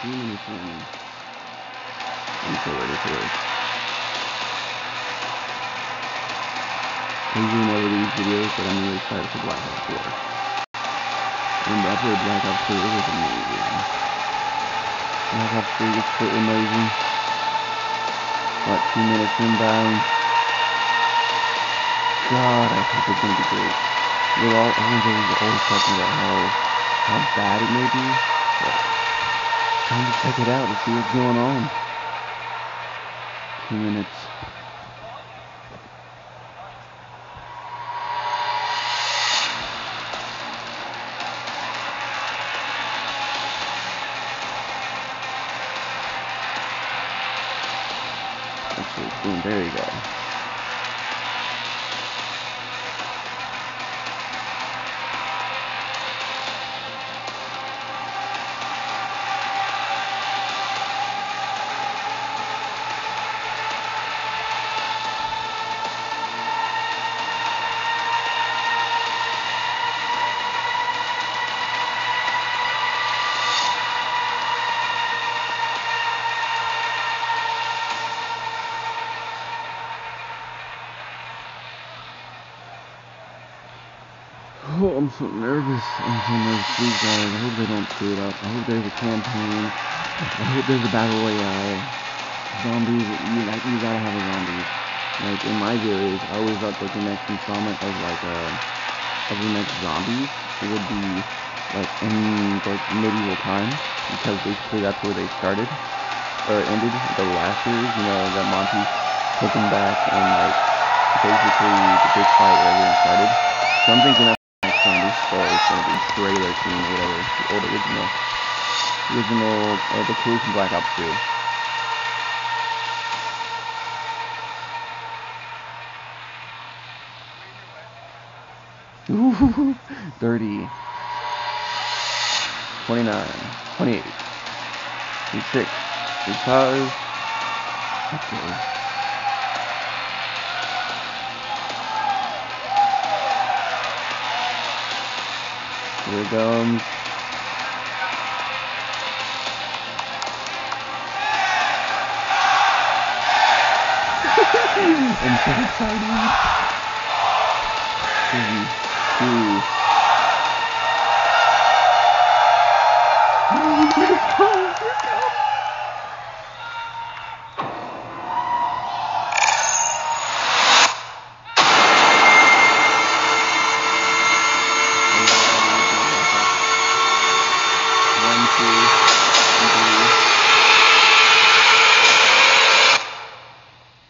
2 minutes in. I'm so ready for this. I usually never do these videos, but I'm really excited for Black Ops 4. When I played Black Ops 3, it was amazing. Black Ops 3 was so amazing. What, 2 minutes inbound? God, I think it's gonna be great. Everyone's always talking about how bad it may be, but time to check it out and see what's going on. 2 minutes. Actually, boom, there you go. Oh, I'm so nervous. These guys, I hope they don't screw it up. I hope there's a campaign. I hope there's a battle royale. Zombies, you gotta have a zombies. Like, in my theories, I always thought that the next installment of the next zombies would be, like, in, like, medieval times. Because basically that's where they started. Or ended the last series, that Monty took them back and, like, basically the big fight where everything started. So I'm thinking that's zombies, so it's gonna be trailer scene or whatever, the old original, the crew from Black Ops 2. Ooh, 30, 29, 28, 36, 35, okay. Here it comes. I'm so excited. 3, 2. Oh, here it comes. Here it comes.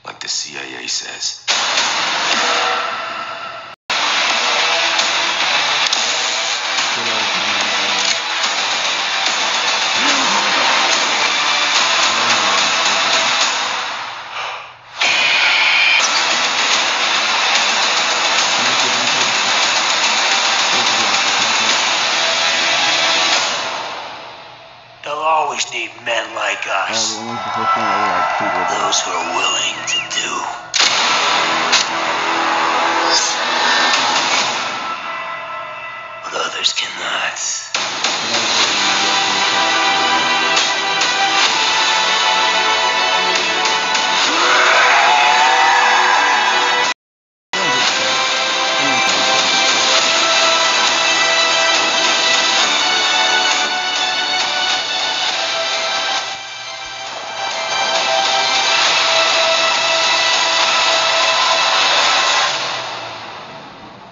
Like the CIA says. They'll always need men like us. Those who are willing to do. But others cannot.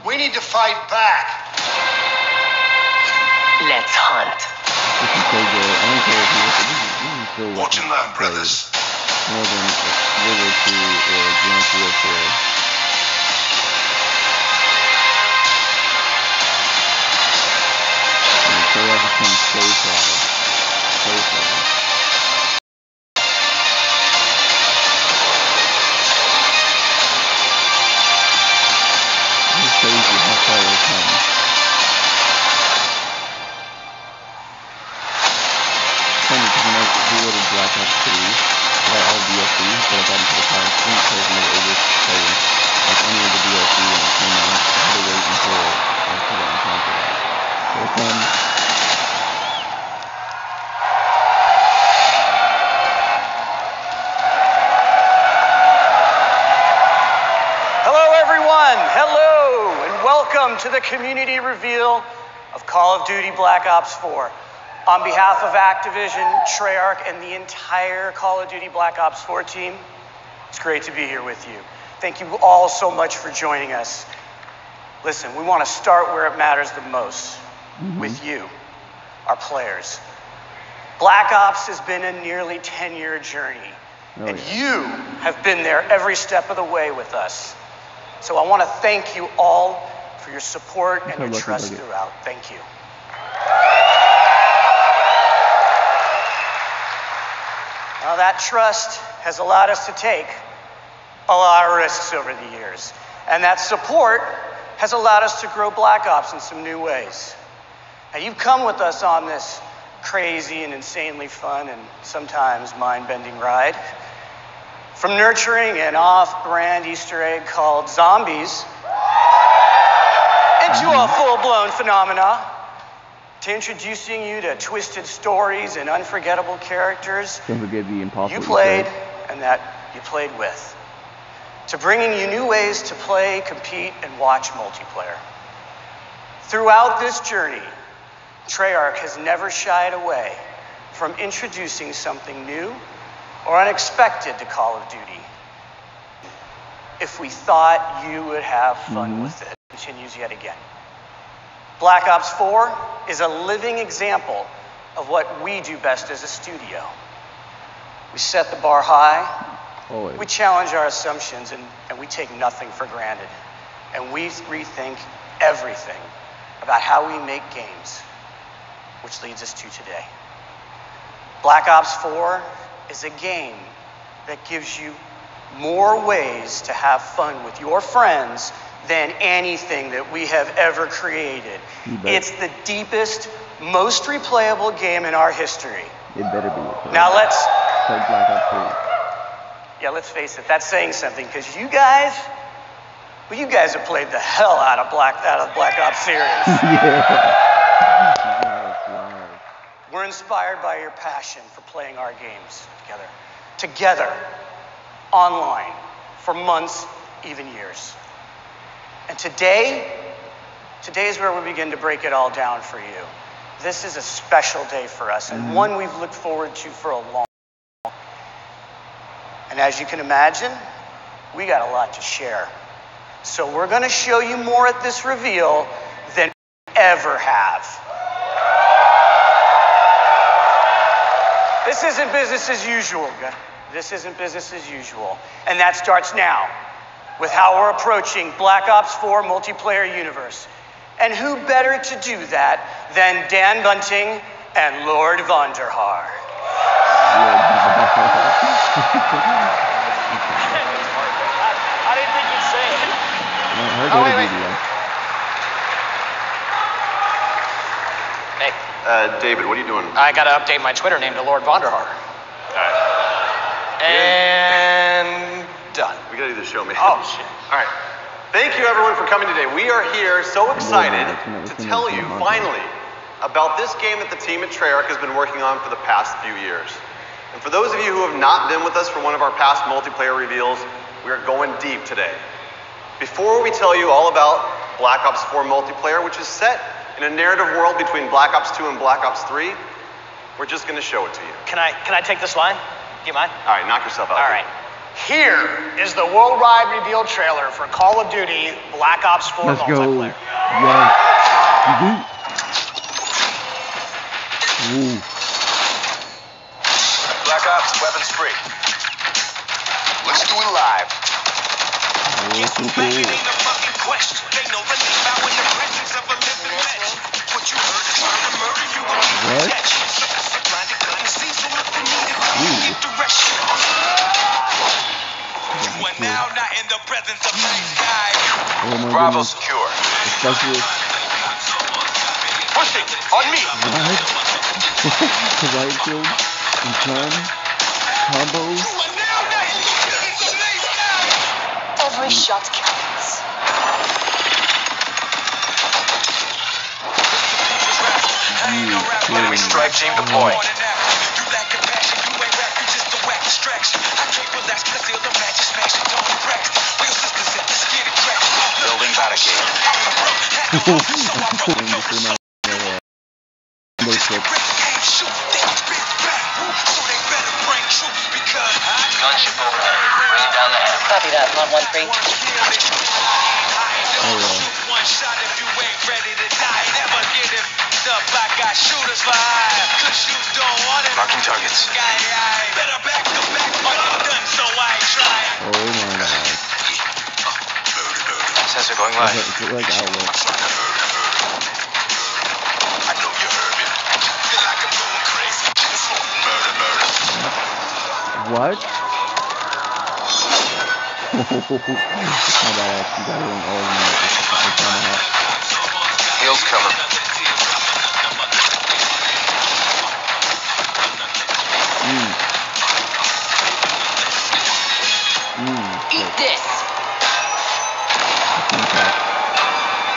We need to fight back. Let's hunt. Watch and learn, brothers. More than World War II or Advanced Warfare. And so that becomes so far. So far. It's crazy how far it comes. Funny because when I reloaded Black Ops 3, I got all DLC, but I got into the Power Sprint because I was able to play like any of the DLC when it came out. I had to wait until I got on time for that. So it comes. welcome to the community reveal of Call of Duty Black Ops 4. On behalf of Activision, Treyarch, and the entire Call of Duty Black Ops 4 team, it's great to be here with you. Thank you all so much for joining us. Listen, we want to start where it matters the most, with you, our players. Black Ops has been a nearly 10-year journey, and you have been there every step of the way with us. So I want to thank you all for your support and your trust throughout. Thank you. Now that trust has allowed us to take a lot of risks over the years, and that support has allowed us to grow Black Ops in some new ways. Now you've come with us on this crazy and insanely fun and sometimes mind-bending ride. From nurturing an off-brand Easter egg called zombies into a full-blown phenomena, to introducing you to twisted stories and unforgettable characters Don't forget the impossible you played and that you played with, to bringing you new ways to play, compete, and watch multiplayer. Throughout this journey, Treyarch has never shied away from introducing something new or unexpected to Call of Duty. If we thought you would have fun with it, continues yet again. Black Ops 4 is a living example of what we do best as a studio. We set the bar high, we challenge our assumptions, and we take nothing for granted. And we rethink everything about how we make games, which leads us to today. Black Ops 4 is a game that gives you more ways to have fun with your friends than anything that we have ever created. It's the deepest, most replayable game in our history. It better be. Now let's... Like Black Ops 3. Yeah, let's face it, that's saying something, because you guys have played the hell out of Black Ops series. We're inspired by your passion for playing our games together, online, for months, even years. And today is where we begin to break it all down for you. This is a special day for us, and one we've looked forward to for a long time. And as you can imagine, we got a lot to share. So we're going to show you more at this reveal than we ever have. This isn't business as usual. This isn't business as usual. And that starts now with how we're approaching Black Ops 4 multiplayer universe. And who better to do that than Dan Bunting and Lord Vonderhaar. I didn't think you'd say it. Wait. Hey. David, what are you doing? I gotta update my Twitter name to Lord Vonderhaar. Alright. And done. We gotta do the show, man. Oh, shit. Alright. Thank you, everyone, for coming today. We are here so excited to tell you, finally, about this game that the team at Treyarch has been working on for the past few years. And for those of you who have not been with us for one of our past multiplayer reveals, we are going deep today. Before we tell you all about Black Ops 4 multiplayer, which is set in a narrative world between Black Ops 2 and Black Ops 3, we're just going to show it to you. Can I take this line? Do you mind? All right, knock yourself out. All right. Here is the worldwide reveal trailer for Call of Duty Black Ops 4 Let's multiplayer. Go. Black Ops, weapons free. Let's do it live. Guess who's back? It ain't a fucking question. They know the name out in the presence of a living legend. What you heard is trying to murder you with protection. Blinded behind the scenes, so if you need it, direction. You are now not in the presence of nice guys. Bravo secure. Specialist. Pushing on me. Right field. And turn. Combo. Every shot counts. Enemy strike team deployed. Building barricade. Gunship overhead. Bringing down the hammer. Copy that, 113. Oh, yeah. One shot if you ain't ready to die. Never get it up. I got shooters for hire. Cause you don't want it. Marking targets. Better back to back. I'm done, so I ain't trying. Oh my god. Sensor going live. It's like Outlook. I know you heard me. Feel like I'm going crazy. Murder. What? My bad, you got it in all of them. It's kind of hot. Heels cover. Eat this. Impact.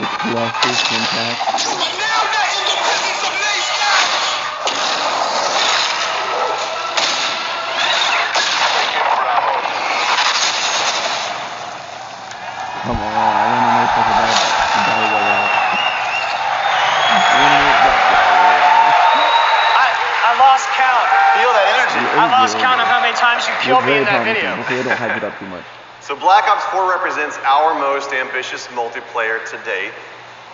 It's Colossus Impact. You are now in the presence of Come on, I want to know stuff about battle royale. I lost count. Feel that energy. I lost count of how many times you killed me in that video. Hopefully they don't hype it up too much. So Black Ops 4 represents our most ambitious multiplayer to date.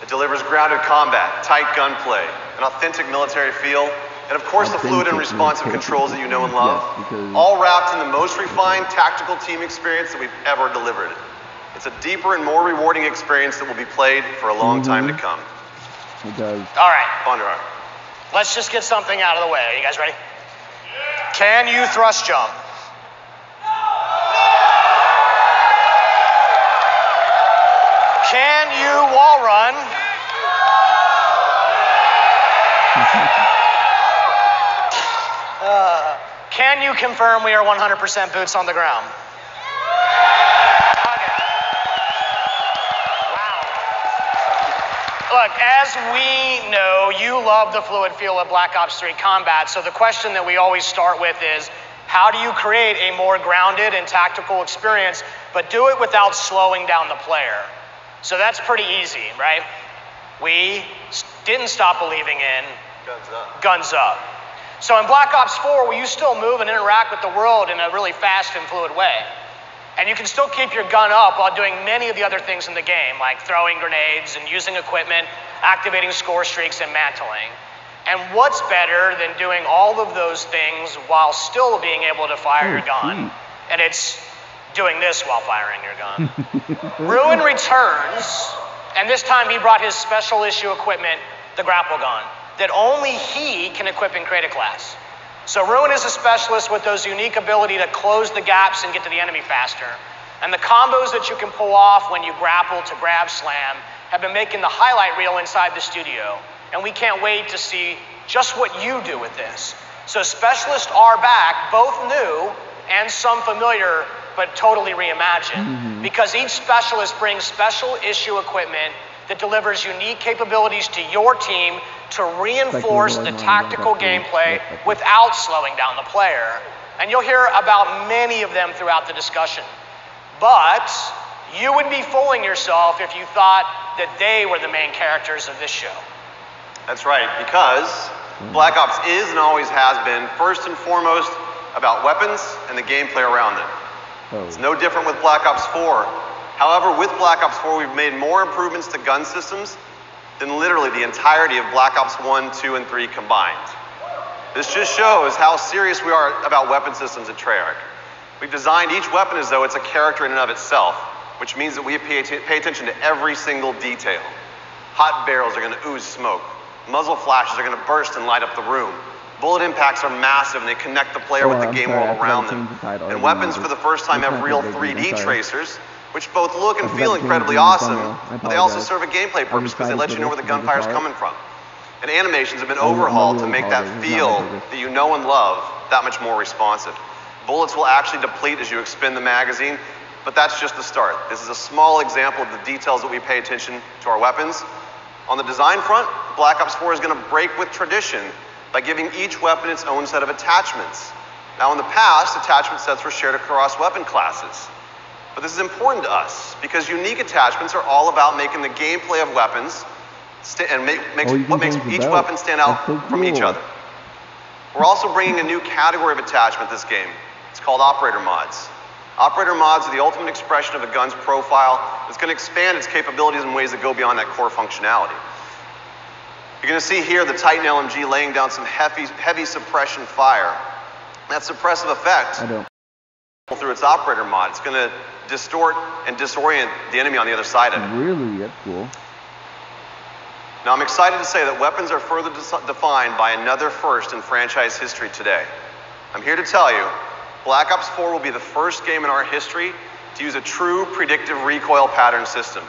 It delivers grounded combat, tight gunplay, an authentic military feel, and of course the fluid and responsive controls that you know and love, because- all wrapped in the most refined tactical team experience that we've ever delivered. It's a deeper and more rewarding experience that will be played for a long time to come. It does. All right, Ponderar. let's just get something out of the way. Are you guys ready? Can you thrust jump? Can you wall run? Can you confirm we are 100% boots on the ground? Okay. Wow. Look, as we know, you love the fluid feel of Black Ops 3 combat, so the question that we always start with is, how do you create a more grounded and tactical experience, but do it without slowing down the player? So that's pretty easy, right? We didn't stop believing in Guns up. guns up. So in Black Ops 4, you still move and interact with the world in a really fast and fluid way. And you can still keep your gun up while doing many of the other things in the game, like throwing grenades and using equipment, activating score streaks, and mantling. And what's better than doing all of those things while still being able to fire your gun? And it's doing this while firing your gun. Ruin returns, and this time he brought his special issue equipment, the grapple gun, that only he can equip and create a class. So Ruin is a specialist with those unique ability to close the gaps and get to the enemy faster. And the combos that you can pull off when you grapple to grab slam have been making the highlight reel inside the studio. And we can't wait to see just what you do with this. So specialists are back, both new and some familiar, but totally reimagined. Because each specialist brings special issue equipment that delivers unique capabilities to your team to reinforce the tactical gameplay without slowing down the player. And you'll hear about many of them throughout the discussion. But you would be fooling yourself if you thought that they were the main characters of this show. That's right, because Black Ops is and always has been first and foremost about weapons and the gameplay around them. It's no different with Black Ops 4. However, with Black Ops 4, we've made more improvements to gun systems than literally the entirety of Black Ops 1, 2, and 3 combined. This just shows how serious we are about weapon systems at Treyarch. We've designed each weapon as though it's a character in and of itself, which means that we pay attention to every single detail. Hot barrels are going to ooze smoke. Muzzle flashes are going to burst and light up the room. Bullet impacts are massive and they connect the player with the game world around them. And weapons for the first time have real 3D tracers, which both look and feel incredibly awesome, but they also serve a gameplay purpose because they let you know where the gunfire's coming from. And animations have been overhauled to make that feel that you know and love that much more responsive. Bullets will actually deplete as you expend the magazine, but that's just the start. This is a small example of the details that we pay attention to our weapons. On the design front, Black Ops 4 is going to break with tradition by giving each weapon its own set of attachments. Now in the past, attachment sets were shared across weapon classes. But this is important to us because unique attachments are all about making the gameplay of weapons what makes each weapon stand out from each other. We're also bringing a new category of attachment to this game. It's called operator mods. Operator mods are the ultimate expression of a gun's profile. It's going to expand its capabilities in ways that go beyond that core functionality. You're going to see here the Titan LMG laying down some heavy suppression fire. That suppressive effect through its operator mod, it's going to distort and disorient the enemy on the other side of it. Really? That's cool. Now I'm excited to say that weapons are further defined by another first in franchise history today. I'm here to tell you, Black Ops 4 will be the first game in our history to use a true predictive recoil pattern system.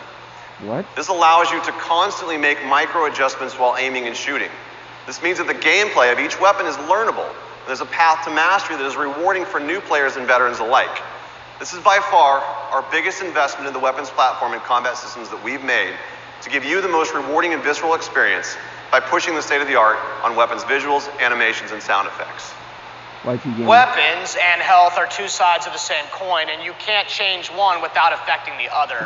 What? This allows you to constantly make micro adjustments while aiming and shooting. This means that the gameplay of each weapon is learnable. There's a path to mastery that is rewarding for new players and veterans alike. This is by far our biggest investment in the weapons platform and combat systems that we've made to give you the most rewarding and visceral experience by pushing the state of the art on weapons visuals, animations, and sound effects. Weapons and health are two sides of the same coin, and you can't change one without affecting the other.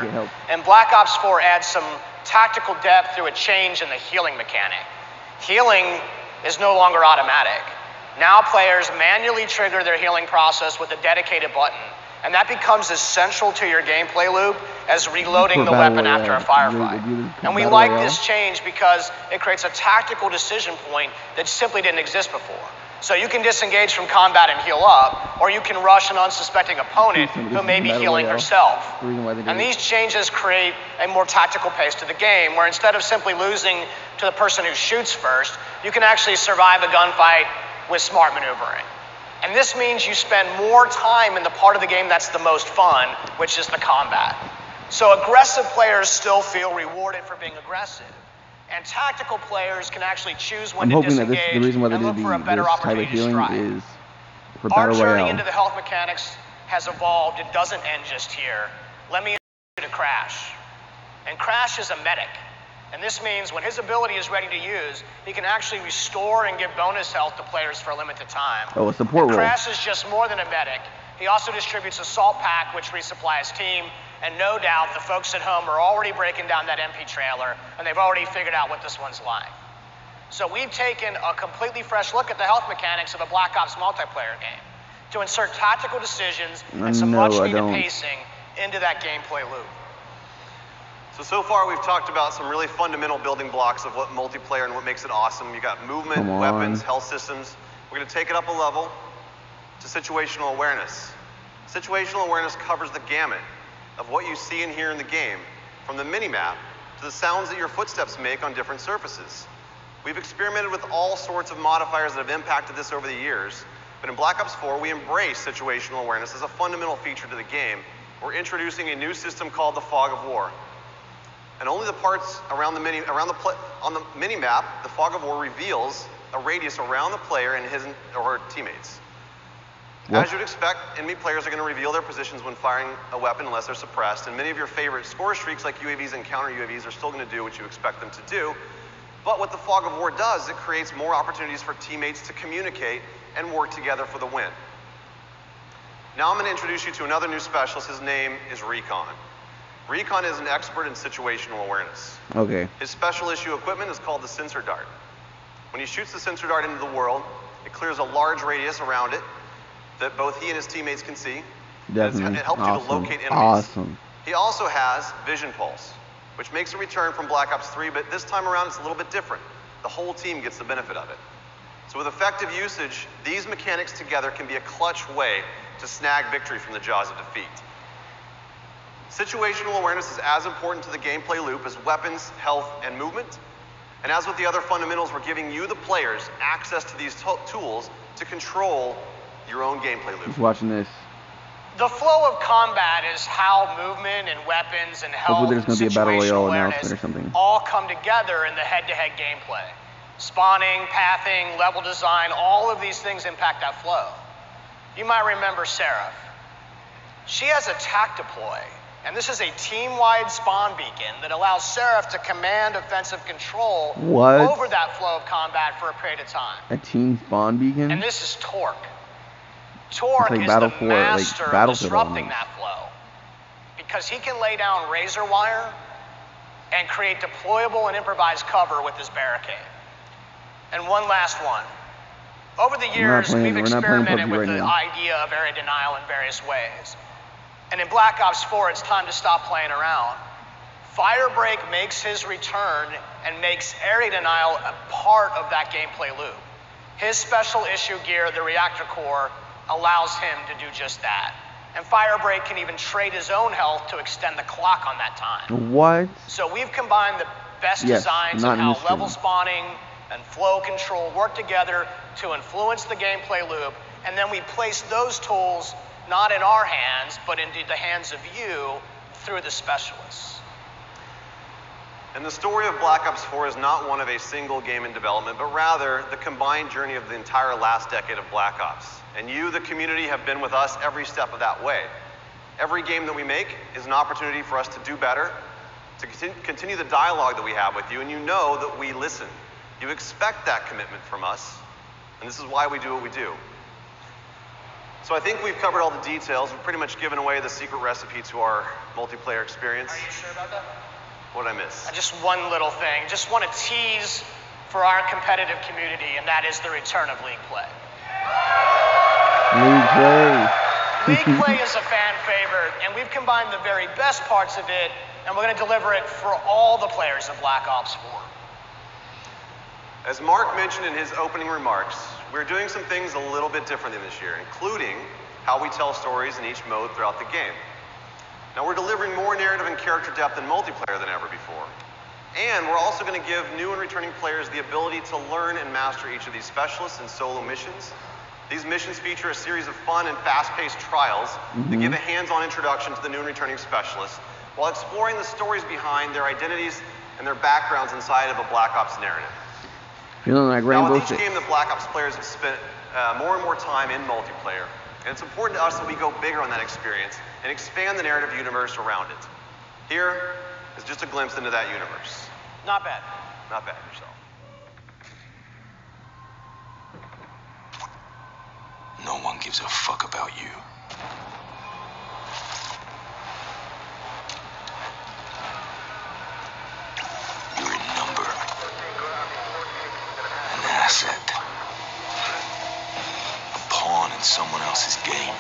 And Black Ops 4 adds some tactical depth through a change in the healing mechanic. Healing is no longer automatic. Now players manually trigger their healing process with a dedicated button, and that becomes as central to your gameplay loop as reloading the weapon after a firefight. And we like this change because it creates a tactical decision point that simply didn't exist before. So you can disengage from combat and heal up, or you can rush an unsuspecting opponent who may be healing herself. And these changes create a more tactical pace to the game, where instead of simply losing to the person who shoots first, you can actually survive a gunfight with smart maneuvering. And this means you spend more time in the part of the game that's the most fun, which is the combat. So aggressive players still feel rewarded for being aggressive. And tactical players can actually choose when to disengage and look for a better opportunity to strike. Our journey into the health mechanics has evolved. It doesn't end just here. Let me introduce you to Crash. And Crash is a medic. And this means when his ability is ready to use, he can actually restore and give bonus health to players for a limited time. Oh, a support role. Crash is just more than a medic. He also distributes a salt pack, which resupplies team. And no doubt the folks at home are already breaking down that MP trailer, and they've already figured out what this one's like. So we've taken a completely fresh look at the health mechanics of a Black Ops multiplayer game to insert tactical decisions and some much-needed pacing into that gameplay loop. So far we've talked about some really fundamental building blocks of what multiplayer and what makes it awesome. You got movement, weapons, health systems. We're going to take it up a level to situational awareness. Situational awareness covers the gamut of what you see and hear in the game, from the minimap to the sounds that your footsteps make on different surfaces. We've experimented with all sorts of modifiers that have impacted this over the years, but in Black Ops 4 we embrace situational awareness as a fundamental feature to the game. We're introducing a new system called the Fog of War. And only the parts around on the minimap, the Fog of War reveals a radius around the player and his or her teammates. As you'd expect, enemy players are going to reveal their positions when firing a weapon unless they're suppressed, and many of your favorite score streaks like UAVs and counter UAVs are still going to do what you expect them to do. But what the Fog of War does is it creates more opportunities for teammates to communicate and work together for the win. Now I'm going to introduce you to another new specialist. His name is Recon. Recon is an expert in situational awareness. Okay. His special issue equipment is called the sensor dart. When he shoots the sensor dart into the world, it clears a large radius around it that both he and his teammates can see. Definitely. It helps you to locate enemies. Awesome. He also has Vision Pulse, which makes a return from Black Ops 3, but this time around it's a little bit different. The whole team gets the benefit of it. So with effective usage, these mechanics together can be a clutch way to snag victory from the jaws of defeat. Situational awareness is as important to the gameplay loop as weapons, health, and movement. And as with the other fundamentals, we're giving you, the players, access to these tools to control your own gameplay loop. Who's watching this? The flow of combat is how movement and weapons and health and situational awareness all come together in the head-to-head gameplay. Spawning, pathing, level design, all of these things impact that flow. You might remember Seraph. She has a TAC deploy, and this is a team-wide spawn beacon that allows Seraph to command offensive control over that flow of combat for a period of time. A team spawn beacon? And this is Torque. Torque is the master of disrupting that flow. because he can lay down razor wire and create deployable and improvised cover with his barricade. And one last one. Over the years, we've experimented with the idea of area denial in various ways. And in Black Ops 4, it's time to stop playing around. Firebreak makes his return and makes area denial a part of that gameplay loop. His special issue gear, the reactor core, allows him to do just that. And Firebreak can even trade his own health to extend the clock on that time. What? So we've combined the best designs of how level spawning and flow control work together to influence the gameplay loop, and then we place those tools not in our hands, but into the hands of you through the specialists. And the story of Black Ops 4 is not one of a single game in development, but rather the combined journey of the entire last decade of Black Ops. And you, the community, have been with us every step of that way. Every game that we make is an opportunity for us to do better, to continue the dialogue that we have with you, and you know that we listen. You expect that commitment from us, and this is why we do what we do. So I think we've covered all the details. We've pretty much given away the secret recipe to our multiplayer experience. Are you sure about that? What did I miss? Just one little thing. Just want to tease for our competitive community, and that is the return of League Play. League Play. League Play is a fan favorite, and we've combined the very best parts of it, and we're going to deliver it for all the players of Black Ops 4. As Mark mentioned in his opening remarks, we're doing some things a little bit differently this year, including how we tell stories in each mode throughout the game. Now, we're delivering more narrative and character depth in multiplayer than ever before. And we're also going to give new and returning players the ability to learn and master each of these specialists and solo missions. These missions feature a series of fun and fast-paced trials that give a hands-on introduction to the new and returning specialists, while exploring the stories behind their identities and their backgrounds inside of a Black Ops narrative. Feeling like Rainbow Now, with each Six. game, the Black Ops players have spent more and more time in multiplayer, and it's important to us that we go bigger on that experience and expand the narrative universe around it. Here is just a glimpse into that universe. Not bad. Not bad yourself. No one gives a fuck about you. You're a number. An asset. A pawn in someone else's game.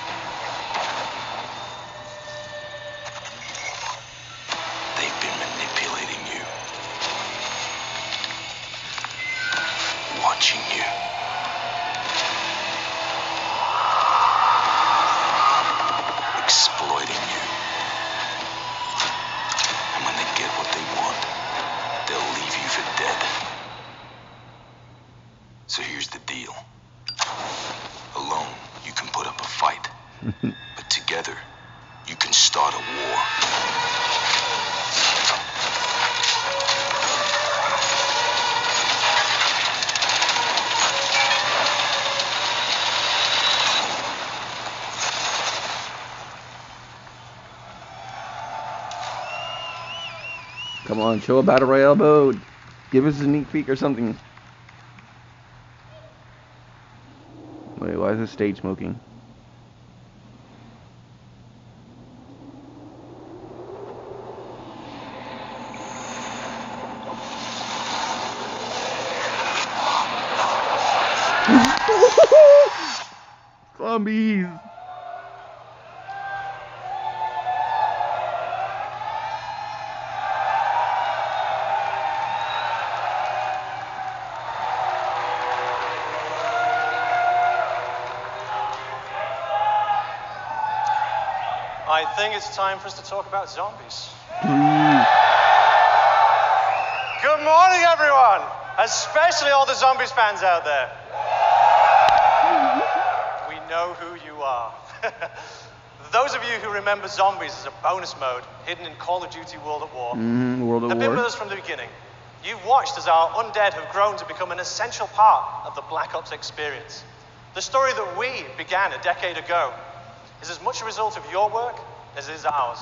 They've been manipulating you. Watching you. Exploiting you. And when they get what they want, they'll leave you for dead. So here's the deal. Alone, you can put up a fight. But together, you can start a war. Come on, show a battle royale mode. Give us a sneak peek or something. Wait, why is this stage smoking? Zombies! I think it's time for us to talk about zombies. Good morning, everyone! Especially all the zombies fans out there. We know who you are. Those of you who remember zombies as a bonus mode hidden in Call of Duty World at War World at have been War. with us from the beginning. You've watched as our undead have grown to become an essential part of the Black Ops experience. The story that we began a decade ago is as much a result of your work as it is ours.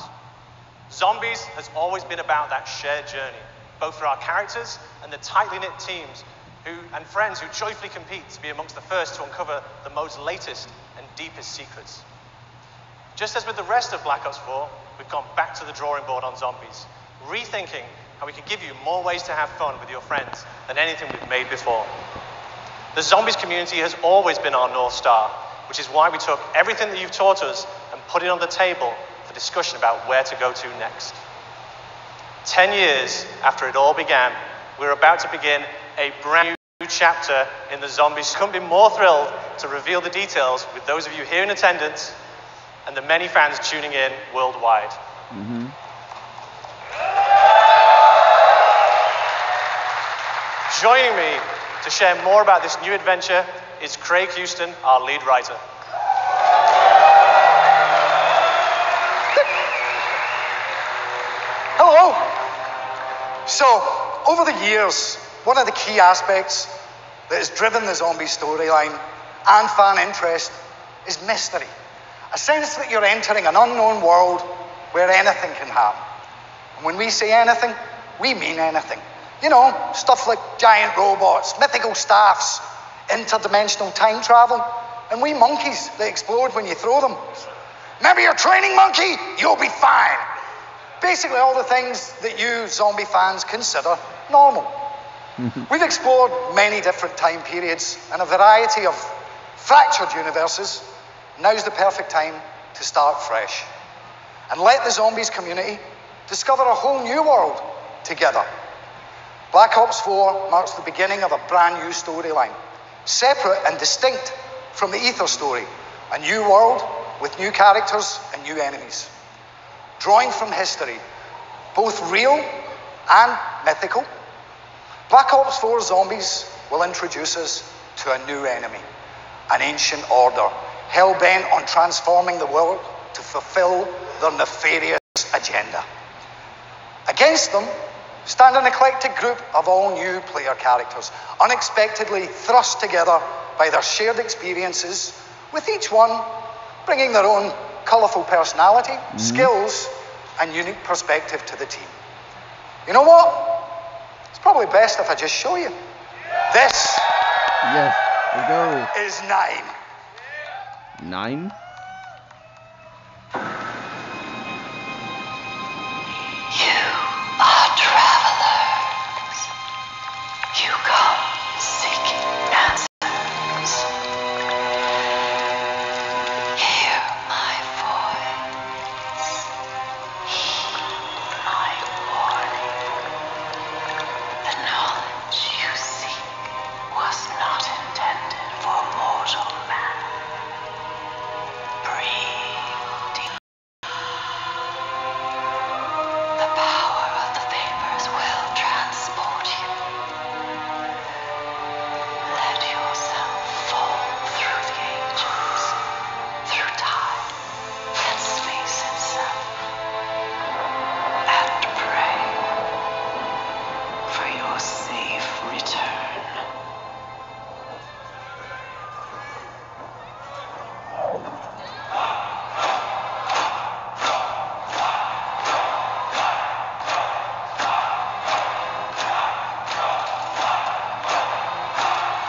Zombies has always been about that shared journey, both for our characters and the tightly knit teams and friends who joyfully compete to be amongst the first to uncover the mode's latest and deepest secrets. Just as with the rest of Black Ops 4, we've gone back to the drawing board on zombies, rethinking how we can give you more ways to have fun with your friends than anything we've made before. The zombies community has always been our North Star, which is why we took everything that you've taught us and put it on the table for discussion about where to go to next. 10 years after it all began, we're about to begin a brand new chapter in the zombies. Couldn't be more thrilled to reveal the details with those of you here in attendance and the many fans tuning in worldwide. Joining me to share more about this new adventure is Craig Houston, our lead writer. Hello. So, over the years, one of the key aspects that has driven the zombie storyline and fan interest is mystery. A sense that you're entering an unknown world where anything can happen. And when we say anything, we mean anything. You know, stuff like giant robots, mythical staffs, interdimensional time travel, and wee monkeys that explode when you throw them. Remember your training monkey? You'll be fine. Basically all the things that you zombie fans consider normal. We've explored many different time periods and a variety of fractured universes. Now's the perfect time to start fresh and let the zombies community discover a whole new world together. Black Ops 4 marks the beginning of a brand new storyline, separate and distinct from the Ether story, a new world with new characters and new enemies. Drawing from history, both real and mythical, Black Ops 4 Zombies will introduce us to a new enemy, an ancient order, hell-bent on transforming the world to fulfill their nefarious agenda. Against them stand an eclectic group of all new player characters, unexpectedly thrust together by their shared experiences, with each one bringing their own colourful personality, skills, and unique perspective to the team. You know what? It's probably best if I just show you. This Yes, let's go. is 9. 9? You are travelers. You come seeking answers. Hear my voice. Heed my warning. The knowledge you seek was not intended for mortal man. Breathe deep. The power of the vapors will transport you. Let yourself fall through the ages, through time and space itself, and pray for your safe return.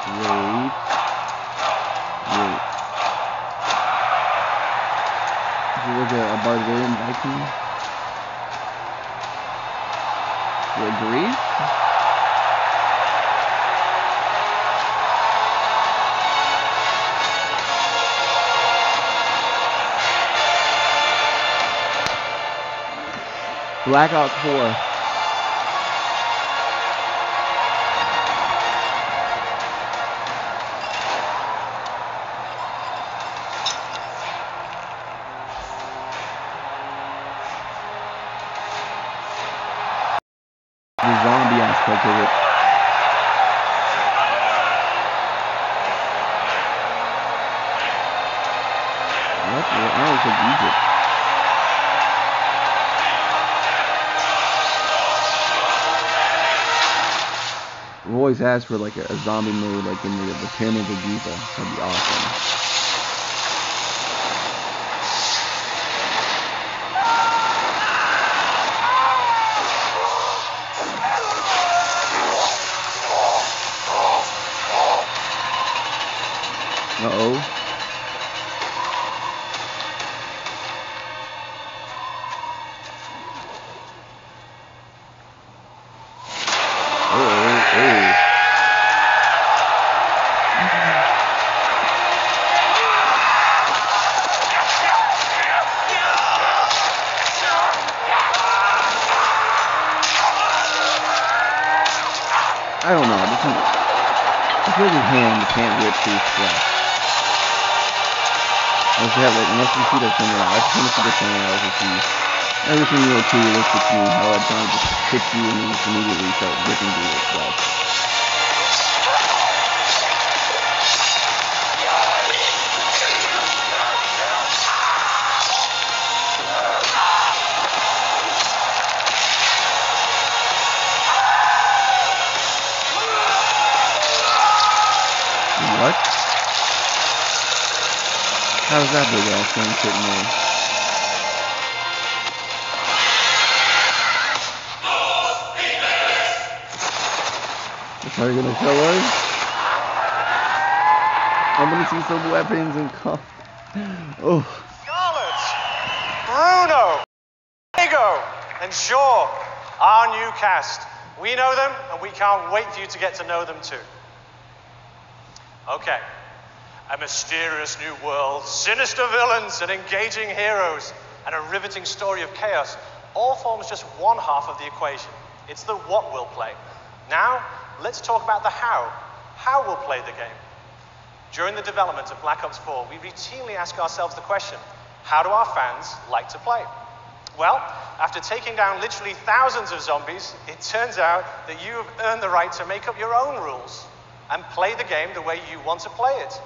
Wait. Is it like a barbarian Viking? You agree? Black Ops 4. The zombie aspect of it. What? I always said Egypt. I've always asked for like a zombie mode like in the pyramids of Giza. That'd be awesome. feel like his hand can't get too flat. Unless you have like unless you see that somewhere else. I just want to see the somewhere else and see everything real too realistic to me. How that time just hits you and you just immediately start ripping through it. So. What? How's that big ass thing sitting there? That's how you're gonna show us? I'm gonna see some weapons and oh. Scarlet, Bruno, Diego, and Shaw, our new cast. We know them, and we can't wait for you to get to know them too. Okay. A mysterious new world, sinister villains and engaging heroes, and a riveting story of chaos all forms just one half of the equation. It's the what we'll play. Now, let's talk about the how. How we'll play the game. During the development of Black Ops 4, we routinely ask ourselves the question, how do our fans like to play? Well, after taking down literally thousands of zombies, it turns out that you have earned the right to make up your own rules and play the game the way you want to play it.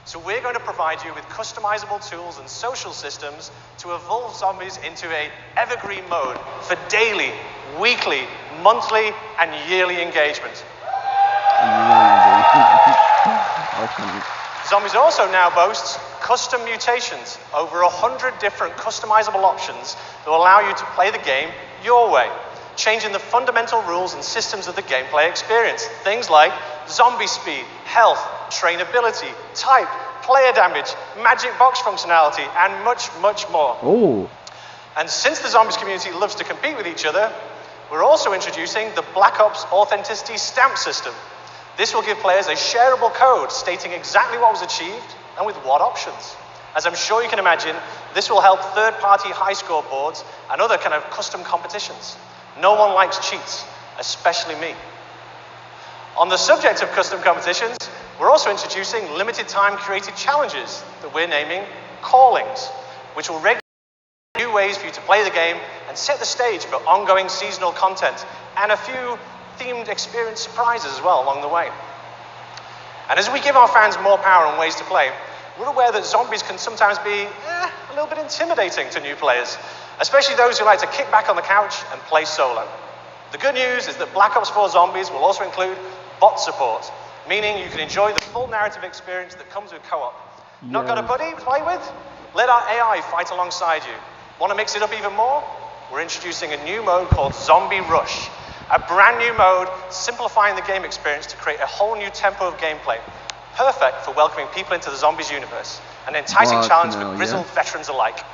So we're going to provide you with customizable tools and social systems to evolve zombies into an evergreen mode for daily, weekly, monthly, and yearly engagement. Zombies also now boasts custom mutations, over 100 different customizable options that will allow you to play the game your way, changing the fundamental rules and systems of the gameplay experience. Things like zombie speed, health, trainability, type, player damage, magic box functionality, and much, much more. Oh. And since the zombies community loves to compete with each other, we're also introducing the Black Ops Authenticity Stamp System. This will give players a shareable code stating exactly what was achieved and with what options. As I'm sure you can imagine, this will help third-party high score boards and other kind of custom competitions. No one likes cheats, especially me. On the subject of custom competitions, we're also introducing limited time created challenges that we're naming Callings, which will regulate new ways for you to play the game and set the stage for ongoing seasonal content and a few themed experience surprises as well along the way. And as we give our fans more power and ways to play, we're aware that zombies can sometimes be a little bit intimidating to new players, especially those who like to kick back on the couch and play solo. The good news is that Black Ops 4 Zombies will also include bot support, meaning you can enjoy the full narrative experience that comes with co-op. Yes. Not got a buddy to play with? Let our AI fight alongside you. Want to mix it up even more? We're introducing a new mode called Zombie Rush, a brand new mode simplifying the game experience to create a whole new tempo of gameplay, perfect for welcoming people into the zombies universe, an enticing challenge for grizzled veterans alike.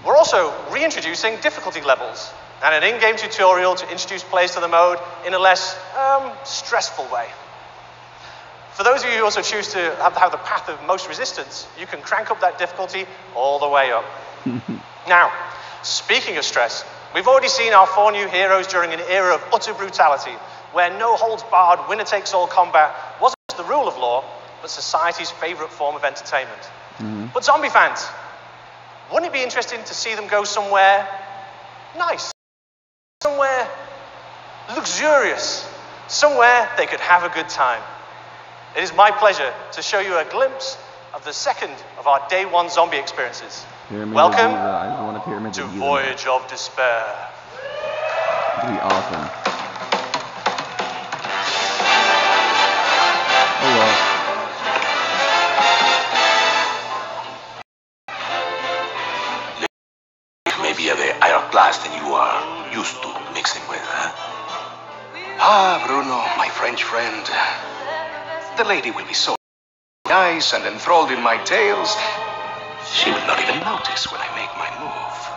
We're also reintroducing difficulty levels and an in-game tutorial to introduce players to the mode in a less stressful way. For those of you who also choose to have the path of most resistance, you can crank up that difficulty all the way up. Now, speaking of stress, we've already seen our 4 new heroes during an era of utter brutality, where no-holds-barred, winner-takes-all combat wasn't just the rule of law, but society's favorite form of entertainment. But zombie fans, wouldn't it be interesting to see them go somewhere nice, somewhere luxurious, somewhere they could have a good time? It is my pleasure to show you a glimpse of the second of our day 1 zombie experiences. Welcome to Voyage of Despair. That'd be awesome. Oh well. Maybe the higher class than you are used to mixing with, huh? Ah, Bruno, my French friend. The lady will be so nice and enthralled in my tales. She will not even notice when I make my move.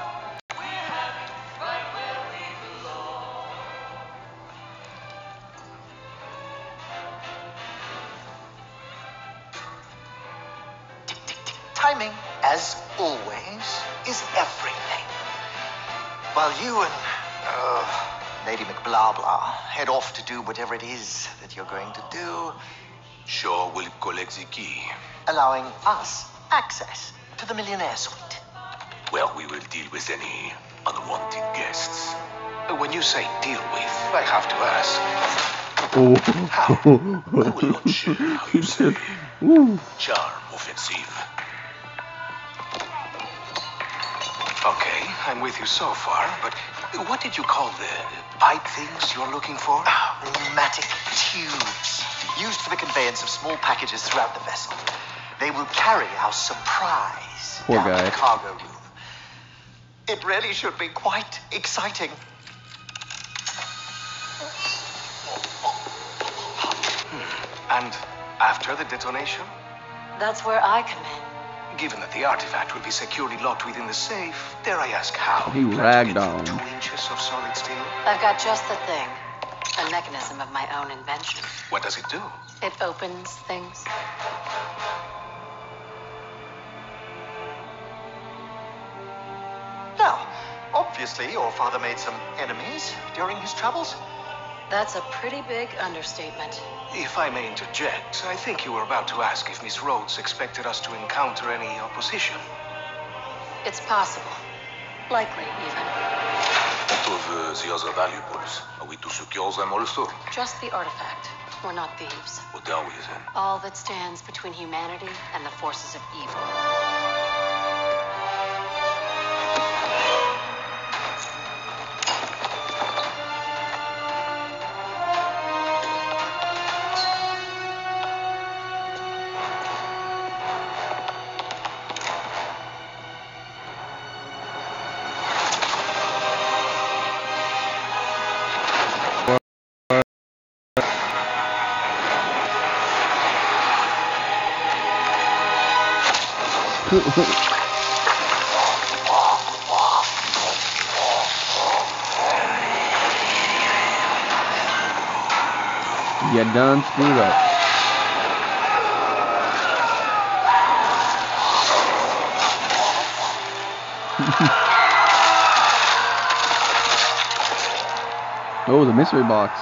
Timing, as always, is everything. While you and Lady McBlabla, head off to do whatever it is that you're going to do, Shaw will collect the key. allowing us access to the millionaire suite. Well, we will deal with any unwanted guests. When you say deal with, I have to ask. Oh. How? I will not share how you say. Ooh. Charm offensive. Okay, I'm with you so far, but what did you call the pipe things you're looking for? Pneumatic tubes, used for the conveyance of small packages throughout the vessel. They will carry our surprise Poor down to guy. the cargo room. It really should be quite exciting. And after the detonation? That's where I come in. Given that the artifact will be securely locked within the safe, dare I ask how? He you plan to ragged get on. through 2 inches of solid steel? I've got just the thing. A mechanism of my own invention. What does it do? It opens things. Now, obviously, your father made some enemies during his travels. That's a pretty big understatement. If I may interject, I think you were about to ask if Miss Rhodes expected us to encounter any opposition. It's possible. Likely, even. What of the other valuables? Are we to secure them also? Just the artifact. We're not thieves. What are we then? All that stands between humanity and the forces of evil. You done screwed up. Oh, the mystery box.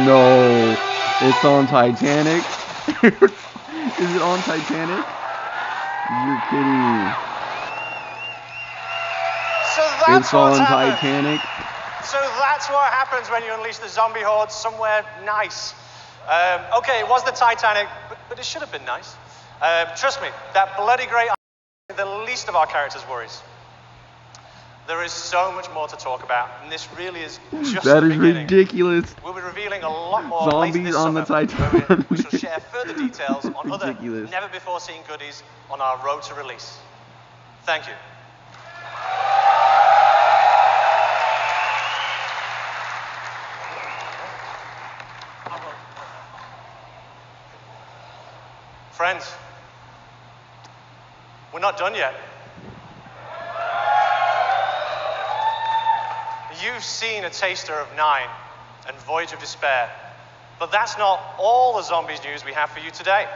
No, it's on Titanic. Is it on Titanic? You're kidding me. So that's It's on what's happened. Titanic. So that's what happens when you unleash the zombie horde somewhere nice. Okay, it was the Titanic, but it should have been nice. Trust me, that bloody great is the least of our characters' worries. There is so much more to talk about, and this really is just That the is beginning. ridiculous. We'll be revealing a lot more later Zombies this on summer, the Titanic. where we shall share further details on other Ridiculous. never-before-seen goodies on our road to release. Thank you. Friends, we're not done yet. You've seen a taster of 9 and Voyage of Despair, but that's not all the zombies news we have for you today.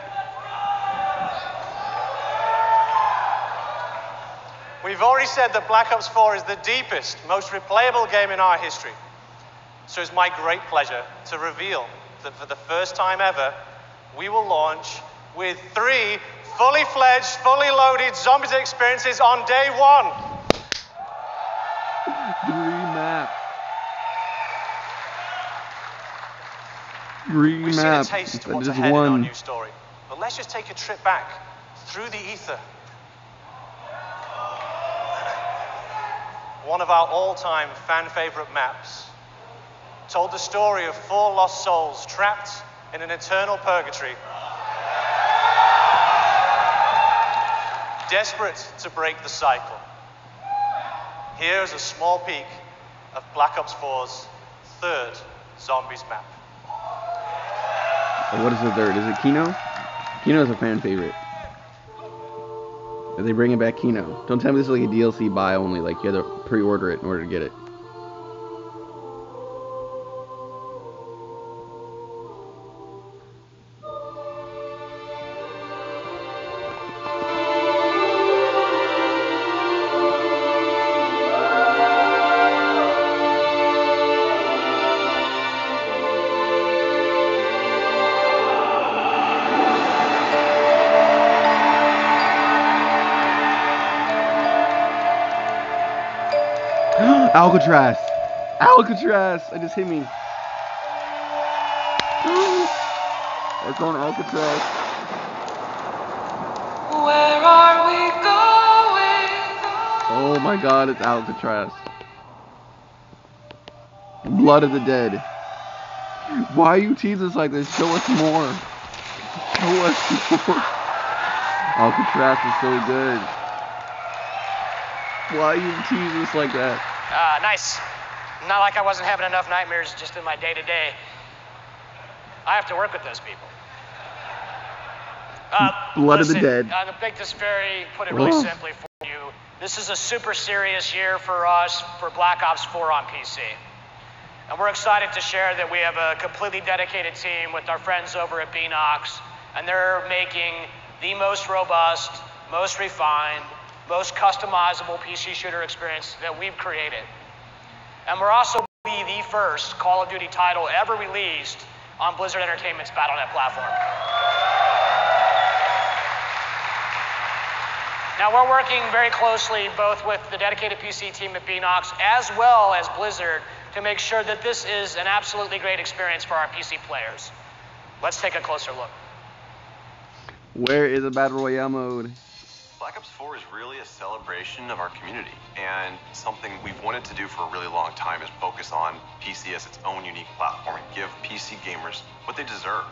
We've already said that Black Ops 4 is the deepest, most replayable game in our history. So it's my great pleasure to reveal that for the first time ever, we will launch with 3 fully fledged, fully loaded Zombies experiences on day 1. 3 maps. 3 We've maps. seen a taste of Instead of what's just ahead in our one. new story. But let's just take a trip back through the ether. One of our all-time fan-favorite maps told the story of 4 lost souls trapped in an eternal purgatory, desperate to break the cycle. Here's a small peek of Black Ops 4's 3rd Zombies map. Or what is the third? Is it Kino? Kino's a fan favorite. Are they bringing back Kino? Don't tell me this is like a DLC buy only, like you had to pre-order it in order to get it. Alcatraz! Alcatraz! It just hit me. We're going to Alcatraz. Where are we going? Oh my god, it's Alcatraz. Blood of the Dead. Why you tease us like this? Show us more. Show us more. Alcatraz is so good. Why you tease us like that? Nice. Not like I wasn't having enough nightmares just in my day-to-day. I have to work with those people. Blood of the Dead. To make this put it really simply for you, this is a super serious year for us for Black Ops 4 on PC. And we're excited to share that we have a completely dedicated team with our friends over at Beanox, and they're making the most robust, most refined, most customizable PC shooter experience that we've created. And we're also be the first Call of Duty title ever released on Blizzard Entertainment's Battle.net platform. Now we're working very closely both with the dedicated PC team at Beanox as well as Blizzard to make sure that this is an absolutely great experience for our PC players. Let's take a closer look. Where is the Battle Royale mode? Black Ops 4 is really a celebration of our community, and something we've wanted to do for a really long time is focus on PC as its own unique platform and give PC gamers what they deserve.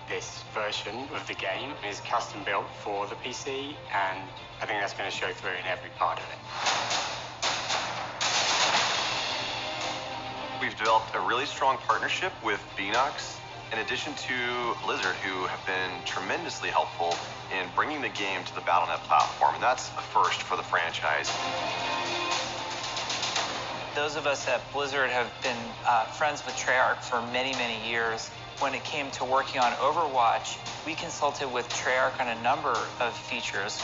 This version of the game is custom built for the PC, and I think that's going to show through in every part of it. We've developed a really strong partnership with Beanox, in addition to Blizzard, who have been tremendously helpful in bringing the game to the Battle.net platform, and that's a first for the franchise. Those of us at Blizzard have been friends with Treyarch for many, many years. When it came to working on Overwatch, we consulted with Treyarch on a number of features.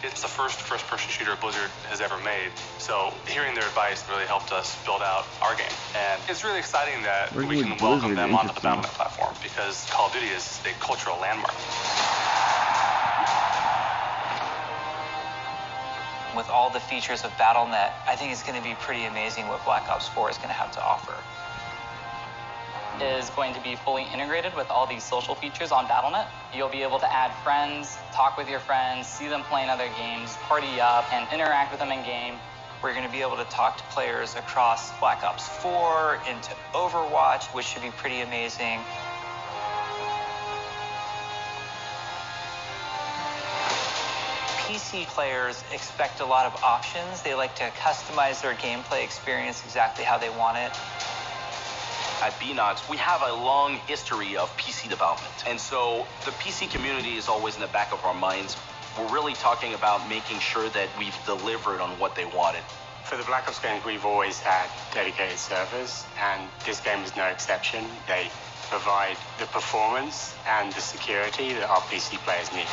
It's the first first-person shooter Blizzard has ever made, so hearing their advice really helped us build out our game. And it's really exciting that we can welcome them onto the Battle.net platform, because Call of Duty is a cultural landmark. With all the features of Battle.net, I think it's going to be pretty amazing what Black Ops 4 is going to have to offer. Is going to be fully integrated with all these social features on Battle.net. You'll be able to add friends, talk with your friends, see them playing other games, party up, and interact with them in game. We're going to be able to talk to players across Black Ops 4 into Overwatch, which should be pretty amazing. PC players expect a lot of options. They like to customize their gameplay experience exactly how they want it. At Beanox, we have a long history of PC development. And so the PC community is always in the back of our minds. We're really talking about making sure that we've delivered on what they wanted. For the Black Ops games, we've always had dedicated servers, and this game is no exception. They provide the performance and the security that our PC players need.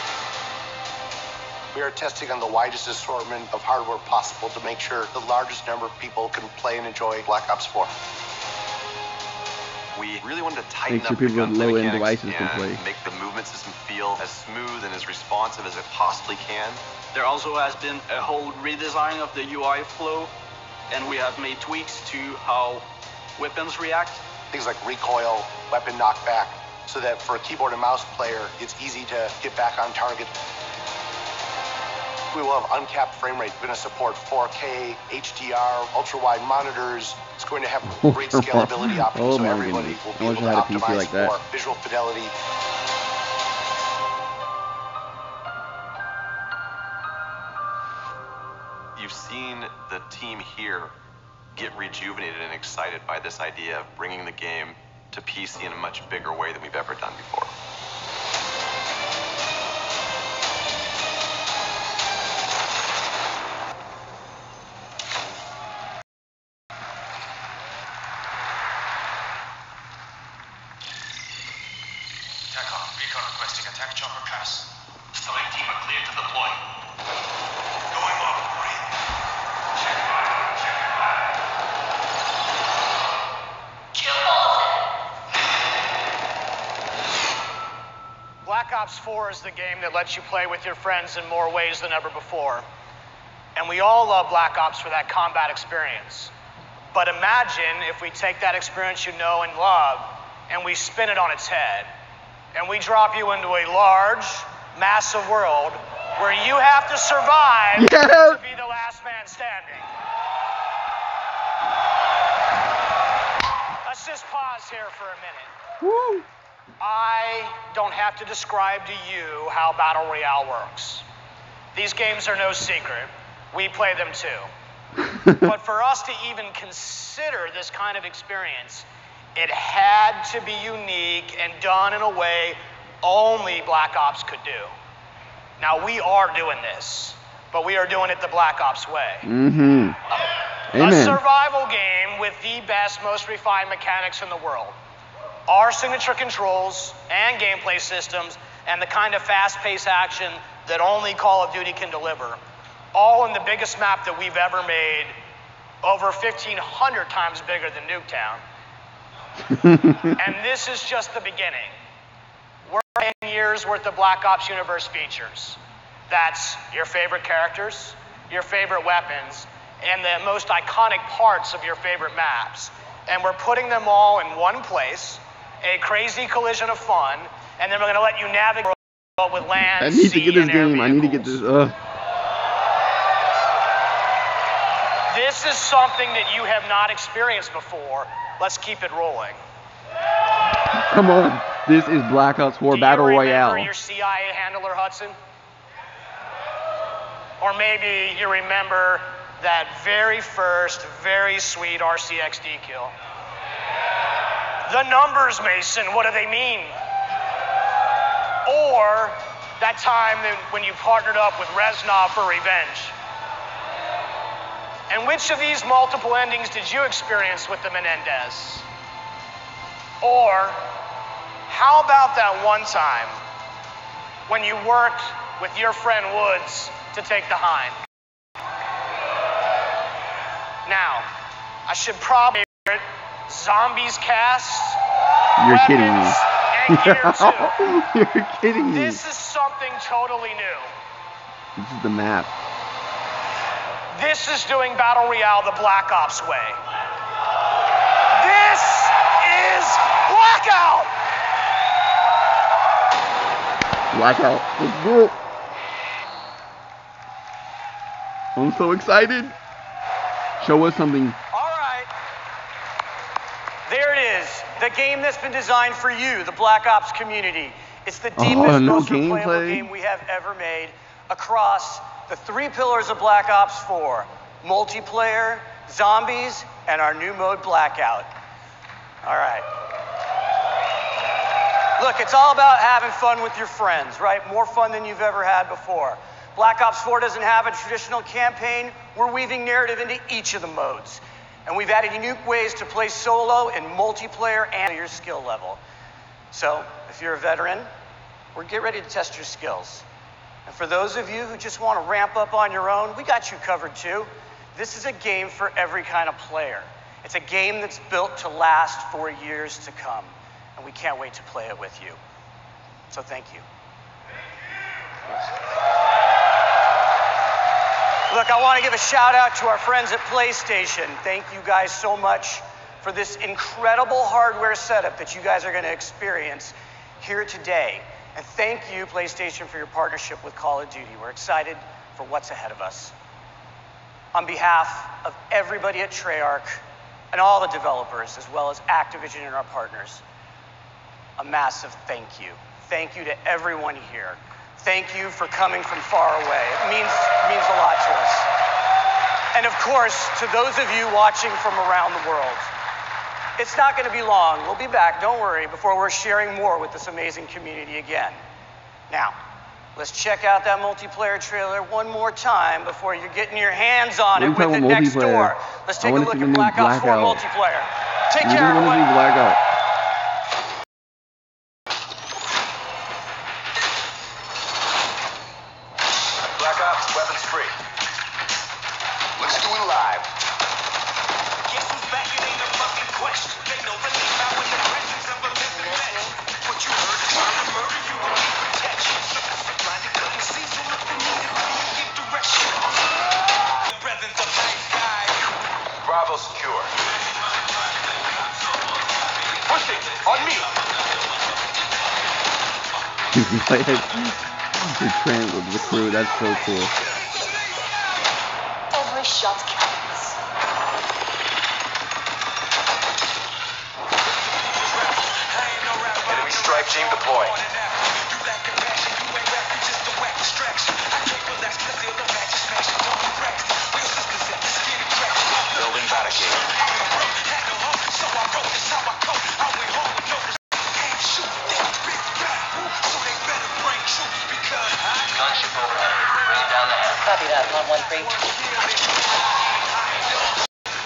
We are testing on the widest assortment of hardware possible to make sure the largest number of people can play and enjoy Black Ops 4. We really wanted to tighten Make sure up the people with gunplay low-end mechanics devices can play. and make the movement system feel as smooth and as responsive as it possibly can. There also has been a whole redesign of the UI flow, and we have made tweaks to how weapons react. Things like recoil, weapon knockback, so that for a keyboard and mouse player, it's easy to get back on target. We will have uncapped frame rate. We're going to support 4K, HDR, ultra-wide monitors. It's going to have great scalability options, so everybody will be able to optimize for visual fidelity. You've seen the team here get rejuvenated and excited by this idea of bringing the game to PC in a much bigger way than we've ever done before. TACOM, recon requesting attack chopper pass. Select team are cleared to deploy. Going on, Marine. Check fire, check fire. Kill all of them. Black Ops 4 is the game that lets you play with your friends in more ways than ever before. And we all love Black Ops for that combat experience. But imagine if we take that experience you know and love and we spin it on its head. And we drop you into a large, massive world where you have to survive to be the last man standing. Let's just pause here for a minute. Woo. I don't have to describe to you how Battle Royale works. These games are no secret. We play them too. But for us to even consider this kind of experience, it had to be unique and done in a way only Black Ops could do. Now, we are doing this, but we are doing it the Black Ops way. Mm-hmm. A Amen. survival game with the best, most refined mechanics in the world. Our signature controls and gameplay systems and the kind of fast-paced action that only Call of Duty can deliver. All in the biggest map that we've ever made, over 1,500 times bigger than Nuketown. And this is just the beginning. We're 10 years worth of Black Ops universe features. That's your favorite characters, your favorite weapons, and the most iconic parts of your favorite maps. And we're putting them all in one place, a crazy collision of fun, and then we're gonna let you navigate with land, I need to sea, get this and air game. I need to get vehicles. this. This is something that you have not experienced before. Let's keep it rolling. Come on. This is Black Ops 4 Battle Do you Royale. remember your CIA handler, Hudson? Or maybe you remember that very first, very sweet RCXD kill. The numbers, Mason, what do they mean? Or that time when you partnered up with Reznov for revenge. And which of these multiple endings did you experience with the Menendez? Or how about that one time when you worked with your friend Woods to take the Hind? Now, I should probably Zombies cast. You're kidding me. And Gear 2. You're kidding me. This is something totally new. This is the map. This is doing Battle Royale the Black Ops way. This is Blackout! Blackout. Let's do it. I'm so excited. Show us something. All right. There it is. The game that's been designed for you, the Black Ops community. It's the deepest, most replayable game we have ever made across the three pillars of Black Ops 4. Multiplayer, zombies, and our new mode, Blackout. All right. Look, it's all about having fun with your friends, right? More fun than you've ever had before. Black Ops 4 doesn't have a traditional campaign. We're weaving narrative into each of the modes. And we've added unique ways to play solo and multiplayer and your skill level. So, if you're a veteran, we're get ready to test your skills. And for those of you who just want to ramp up on your own, we got you covered too. This is a game for every kind of player. It's a game that's built to last for years to come. And we can't wait to play it with you. So thank you. Look, I want to give a shout out to our friends at PlayStation. Thank you guys so much for this incredible hardware setup that you guys are going to experience here today. And thank you, PlayStation, for your partnership with Call of Duty. We're excited for what's ahead of us. On behalf of everybody at Treyarch and all the developers, as well as Activision and our partners, a massive thank you. Thank you to everyone here. Thank you for coming from far away. It means a lot to us. And of course, to those of you watching from around the world, It's not going to be long. We'll be back, don't worry, before we're sharing more with this amazing community again. Now, let's check out that multiplayer trailer one more time before you're getting your hands on it with it next door. Let's take a look at Black Ops 4 multiplayer. Take care, everybody. Blackout. Black Ops, weapons free. Let's do it live. Guess who's back? It ain't a fucking question. They know the name out in the presence of a living legend. What you heard is trying to murder you and need protection. Blinded couldn't see, so look for me to give direction. The presence of nice guys. Bravo secure. Pushing on me. You're trained with the crew. That's so cool. Every shot counts. Enemy strike team deployed. Building barricade. Gunship overhead. Bring down the head. Copy that, 113.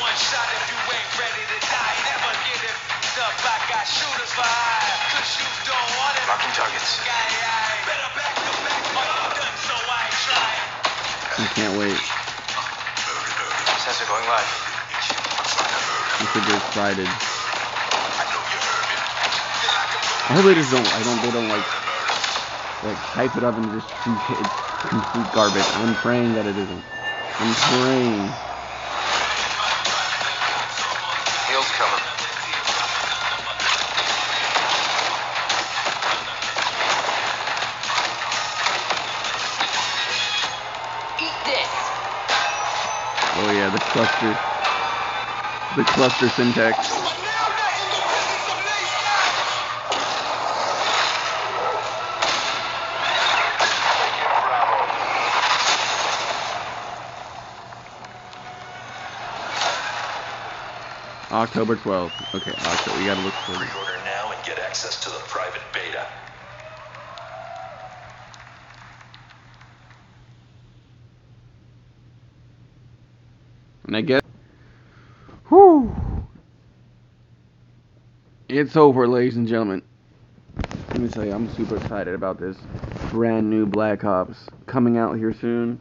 One shot if you ain't ready to die. Never get it up like I shoot a vibe. Cause you don't want it. Marking targets. Better back to back. Done, so I ain't trying. I can't wait. Sensor going live. I'm super excited. I hope they just don't. They don't like hype it up and just it's complete garbage. I'm praying that it isn't. I'm praying. Heels coming. Eat this. Oh yeah, the cluster syntax. October 12th. Okay, October. We gotta look for it. Pre-order now and get access to the private beta. And I guess, whew, it's over, ladies and gentlemen. Let me tell you, I'm super excited about this brand new Black Ops coming out here soon.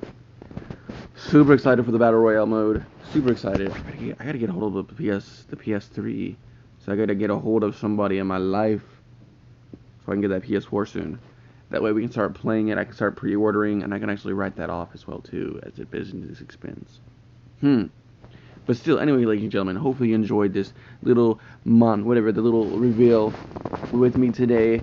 Super excited for the Battle Royale mode. Super excited. I gotta get a hold of the PS3. So I gotta get a hold of somebody in my life so I can get that PS4 soon. That way we can start playing it. I can start pre-ordering, and I can actually write that off as well too as a business expense. But still, anyway, ladies and gentlemen, hopefully you enjoyed this little the little reveal with me today.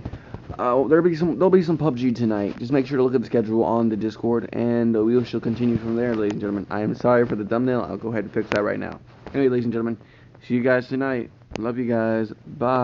There'll be some PUBG tonight. Just make sure to look at the schedule on the Discord, and we shall continue from there, ladies and gentlemen. I am sorry for the thumbnail. I'll go ahead and fix that right now. Anyway, ladies and gentlemen, see you guys tonight. Love you guys. Bye.